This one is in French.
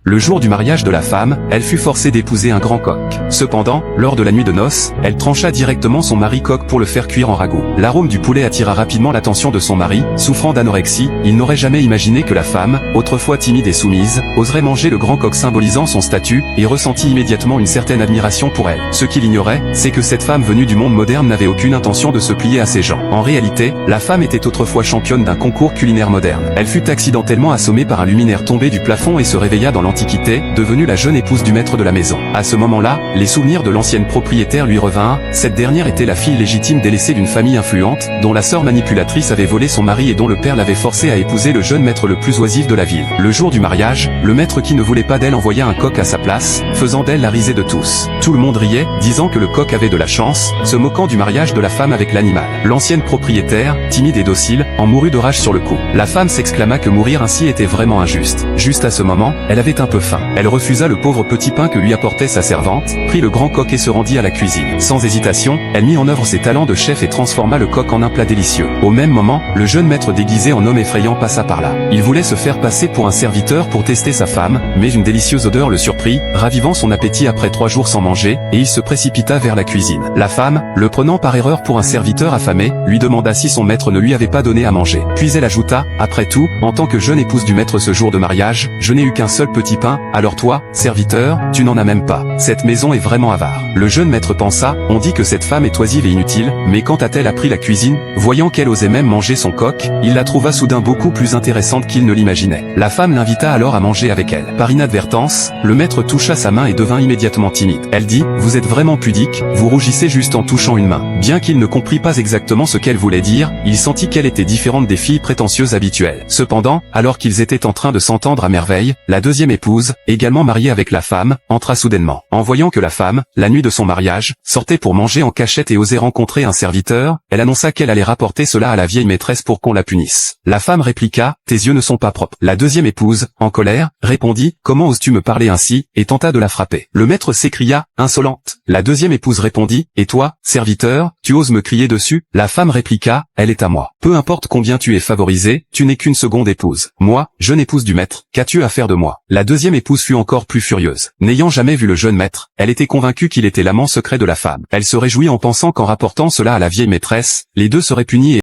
Le jour du mariage de la femme, elle fut forcée d'épouser un grand coq. Cependant, lors de la nuit de noces, elle trancha directement son mari coq pour le faire cuire en ragoût. L'arôme du poulet attira rapidement l'attention de son mari. Souffrant d'anorexie, il n'aurait jamais imaginé que la femme, autrefois timide et soumise, oserait manger le grand coq symbolisant son statut, et ressentit immédiatement une certaine admiration pour elle. Ce qu'il ignorait, c'est que cette femme venue du monde moderne n'avait aucune intention de se plier à ces gens. En réalité, la femme était autrefois championne d'un concours culinaire moderne. Elle fut accidentellement assommée par un luminaire tombé du plafond et se réveilla dans l'Antiquité, devenue la jeune épouse du maître de la maison. À ce moment-là, les souvenirs de l'ancienne propriétaire lui revinrent. Cette dernière était la fille légitime délaissée d'une famille influente, dont la sœur manipulatrice avait volé son mari et dont le père l'avait forcée à épouser le jeune maître le plus oisif de la ville. Le jour du mariage, le maître qui ne voulait pas d'elle envoya un coq à sa place, faisant d'elle la risée de tous. Tout le monde riait, disant que le coq avait de la chance, se moquant du mariage de la femme avec l'animal. L'ancienne propriétaire, timide et docile, en mourut de rage sur le coup. La femme s'exclama que mourir ainsi était vraiment injuste. Juste à ce moment, elle avait un peu faim. Elle refusa le pauvre petit pain que lui apportait sa servante, prit le grand coq et se rendit à la cuisine. Sans hésitation, elle mit en œuvre ses talents de chef et transforma le coq en un plat délicieux. Au même moment, le jeune maître déguisé en homme effrayant passa par là. Il voulait se faire passer pour un serviteur pour tester sa femme, mais une délicieuse odeur le surprit, ravivant son appétit après 3 jours sans manger, et il se précipita vers la cuisine. La femme, le prenant par erreur pour un serviteur affamé, lui demanda si son maître ne lui avait pas donné à manger. Puis elle ajouta, après tout, en tant que jeune épouse du maître ce jour de mariage, je n'ai eu qu'un seul petit pain, alors toi, serviteur, tu n'en as même pas. Cette maison est vraiment avare. Le jeune maître pensa, on dit que cette femme est oisive et inutile, mais quand a-t-elle appris la cuisine? Voyant qu'elle osait même manger son coq, il la trouva soudain beaucoup plus intéressante qu'il ne l'imaginait. La femme l'invita alors à manger avec elle. Par inadvertance, le maître toucha sa main et devint immédiatement timide. Elle dit, vous êtes vraiment pudique, vous rougissez juste en touchant une main. Bien qu'il ne comprit pas exactement ce qu'elle voulait dire, il sentit qu'elle était différente des filles prétentieuses habituelles. Cependant, alors qu'ils étaient en train de s'entendre à merveille, la deuxième épouse, également mariée avec la femme, entra soudainement. En voyant que la femme, la nuit de son mariage, sortait pour manger en cachette et osait rencontrer un serviteur, elle annonça qu'elle allait rapporter cela à la vieille maîtresse pour qu'on la punisse. La femme répliqua, tes yeux ne sont pas propres. La deuxième épouse, en colère, répondit, comment oses-tu me parler ainsi, et tenta de la frapper. Le maître s'écria, insolente. La deuxième épouse répondit, et toi, serviteur, tu oses me crier dessus? La femme répliqua, elle est à moi. Peu importe combien tu es favorisé, tu n'es qu'une seconde épouse. Moi, jeune épouse du maître, qu'as-tu à faire de moi? La deuxième épouse fut encore plus furieuse. N'ayant jamais vu le jeune maître, elle était convaincue qu'il était l'amant secret de la femme. Elle se réjouit en pensant qu'en rapportant cela à la vieille maîtresse, les deux seraient punis et